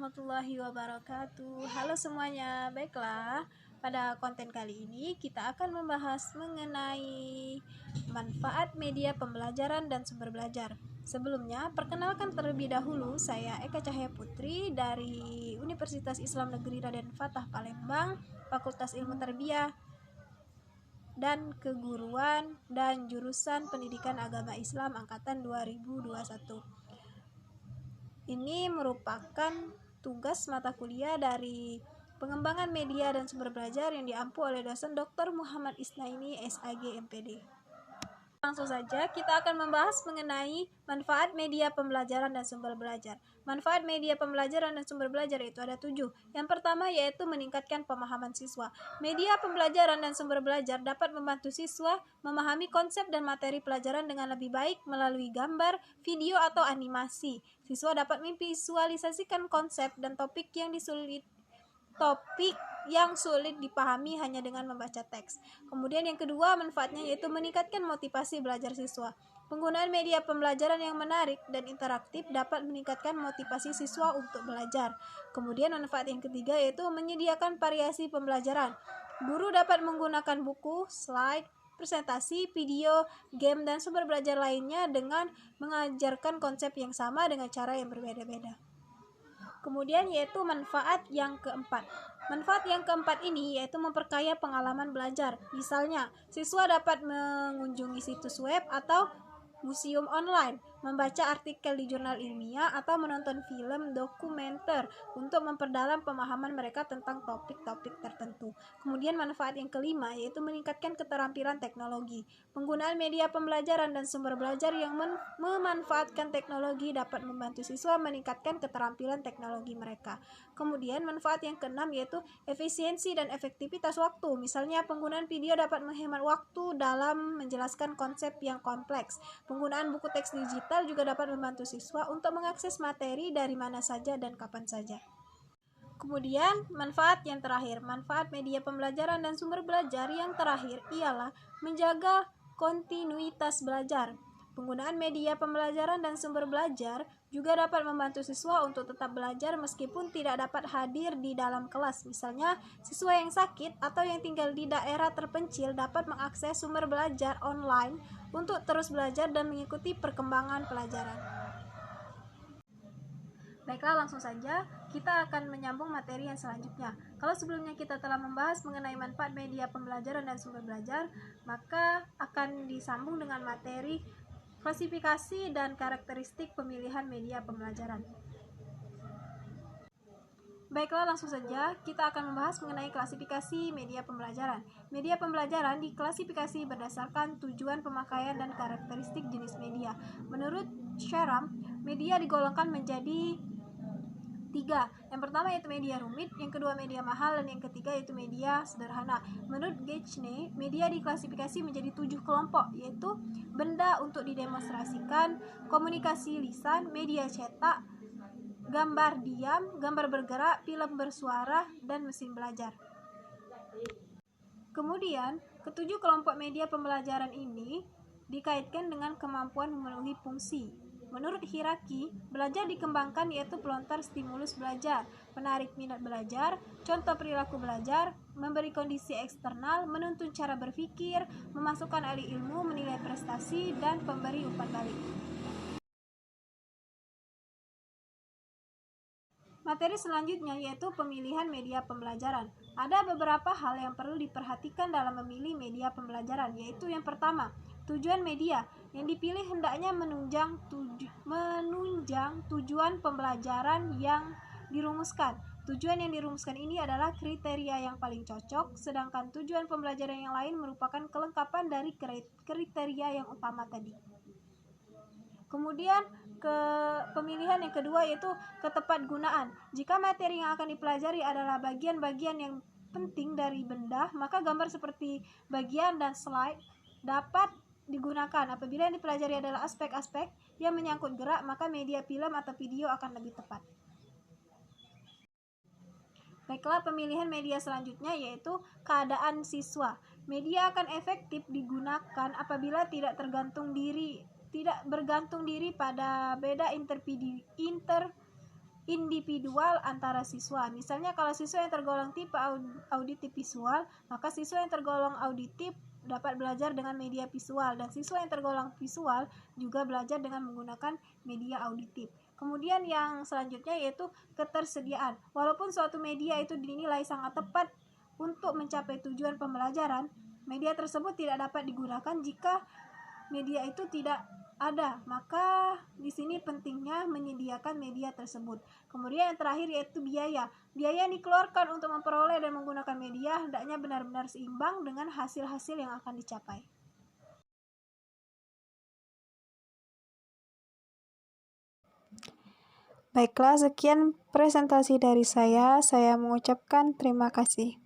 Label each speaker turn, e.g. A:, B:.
A: warahmatullahi wabarakatuh. Halo semuanya, baiklah. Pada konten kali ini kita akan membahas mengenai manfaat media pembelajaran dan sumber belajar. Sebelumnya, perkenalkan terlebih dahulu, saya Eka Cahaya Putri dari Universitas Islam Negeri Raden Fatah Palembang, Fakultas Ilmu Tarbiyah dan Keguruan dan jurusan Pendidikan Agama Islam angkatan 2021. Ini merupakan tugas mata kuliah dari pengembangan media dan sumber belajar yang diampu oleh dosen Dr. Muhammad Isnaini, SAG, MPD. Langsung saja kita akan membahas mengenai manfaat media pembelajaran dan sumber belajar. Manfaat media pembelajaran dan sumber belajar itu ada 7. Yang pertama yaitu meningkatkan pemahaman siswa. Media pembelajaran dan sumber belajar dapat membantu siswa memahami konsep dan materi pelajaran dengan lebih baik melalui gambar, video, atau animasi. Siswa dapat memvisualisasikan konsep dan topik yang sulit dipahami hanya dengan membaca teks. Kemudian yang kedua manfaatnya yaitu meningkatkan motivasi belajar siswa. Penggunaan media pembelajaran yang menarik dan interaktif dapat meningkatkan motivasi siswa untuk belajar. Kemudian manfaat yang ketiga yaitu menyediakan variasi pembelajaran. Guru dapat menggunakan buku, slide, presentasi, video, game, dan sumber belajar lainnya dengan mengajarkan konsep yang sama dengan cara yang berbeda-beda. Kemudian yaitu manfaat yang keempat. Manfaat yang keempat ini yaitu memperkaya pengalaman belajar. Misalnya, siswa dapat mengunjungi situs web atau museum online, membaca artikel di jurnal ilmiah, atau menonton film dokumenter untuk memperdalam pemahaman mereka tentang topik-topik tertentu. Kemudian manfaat yang kelima yaitu meningkatkan keterampilan teknologi. Penggunaan media pembelajaran dan sumber belajar yang memanfaatkan teknologi dapat membantu siswa meningkatkan keterampilan teknologi mereka. Kemudian manfaat yang keenam yaitu efisiensi dan efektivitas waktu. Misalnya penggunaan video dapat menghemat waktu dalam menjelaskan konsep yang kompleks. Penggunaan buku teks digital juga dapat membantu siswa untuk mengakses materi dari mana saja dan kapan saja. Kemudian manfaat yang terakhir, manfaat media pembelajaran dan sumber belajar yang terakhir ialah menjaga kontinuitas belajar. Penggunaan media pembelajaran dan sumber belajar juga dapat membantu siswa untuk tetap belajar meskipun tidak dapat hadir di dalam kelas. Misalnya, siswa yang sakit atau yang tinggal di daerah terpencil dapat mengakses sumber belajar online untuk terus belajar dan mengikuti perkembangan pelajaran. Baiklah, langsung saja kita akan menyambung materi yang selanjutnya. Kalau sebelumnya kita telah membahas mengenai manfaat media pembelajaran dan sumber belajar, maka akan disambung dengan materi klasifikasi dan karakteristik pemilihan media pembelajaran. Baiklah, langsung saja kita akan membahas mengenai klasifikasi media pembelajaran. Media pembelajaran diklasifikasi berdasarkan tujuan pemakaian dan karakteristik jenis media. Menurut Sharam, media digolongkan menjadi 3. Yang pertama yaitu media rumit, yang kedua media mahal, dan yang ketiga yaitu media sederhana. Menurut Gagne, media diklasifikasi menjadi 7 kelompok, yaitu benda untuk didemonstrasikan, komunikasi lisan, media cetak, gambar diam, gambar bergerak, film bersuara, dan mesin belajar. Kemudian, ketujuh kelompok media pembelajaran ini dikaitkan dengan kemampuan memenuhi fungsi. Menurut Hiraki, belajar dikembangkan yaitu pelontar stimulus belajar, penarik minat belajar, contoh perilaku belajar, memberi kondisi eksternal, menuntun cara berpikir, memasukkan ahli ilmu, menilai prestasi, dan pemberi umpan balik. Materi selanjutnya yaitu pemilihan media pembelajaran. Ada beberapa hal yang perlu diperhatikan dalam memilih media pembelajaran, yaitu yang pertama, tujuan media. Yang dipilih hendaknya menunjang tujuan pembelajaran yang dirumuskan. Tujuan yang dirumuskan ini adalah kriteria yang paling cocok, sedangkan tujuan pembelajaran yang lain merupakan kelengkapan dari kriteria yang utama tadi. Kemudian pemilihan yang kedua yaitu ketepatgunaan. Jika materi yang akan dipelajari adalah bagian-bagian yang penting dari benda, maka gambar seperti bagian dan slide dapat digunakan. Apabila yang dipelajari adalah aspek-aspek yang menyangkut gerak, maka media film atau video akan lebih tepat. Baiklah, pemilihan media selanjutnya yaitu keadaan siswa. Media akan efektif digunakan apabila tidak bergantung diri pada beda individual antara siswa. Misalnya kalau siswa yang tergolong tipe auditif visual, maka siswa yang tergolong auditif dapat belajar dengan media visual, dan siswa yang tergolong visual juga belajar dengan menggunakan media auditif. Kemudian yang selanjutnya yaitu ketersediaan. Walaupun suatu media itu dinilai sangat tepat untuk mencapai tujuan pembelajaran, media tersebut tidak dapat digunakan jika media itu tidak ada. Maka di sini pentingnya menyediakan media tersebut. Kemudian yang terakhir yaitu biaya. Biaya yang dikeluarkan untuk memperoleh dan menggunakan media hendaknya benar-benar seimbang dengan hasil-hasil yang akan dicapai. Baiklah, sekian presentasi dari saya. Saya mengucapkan terima kasih.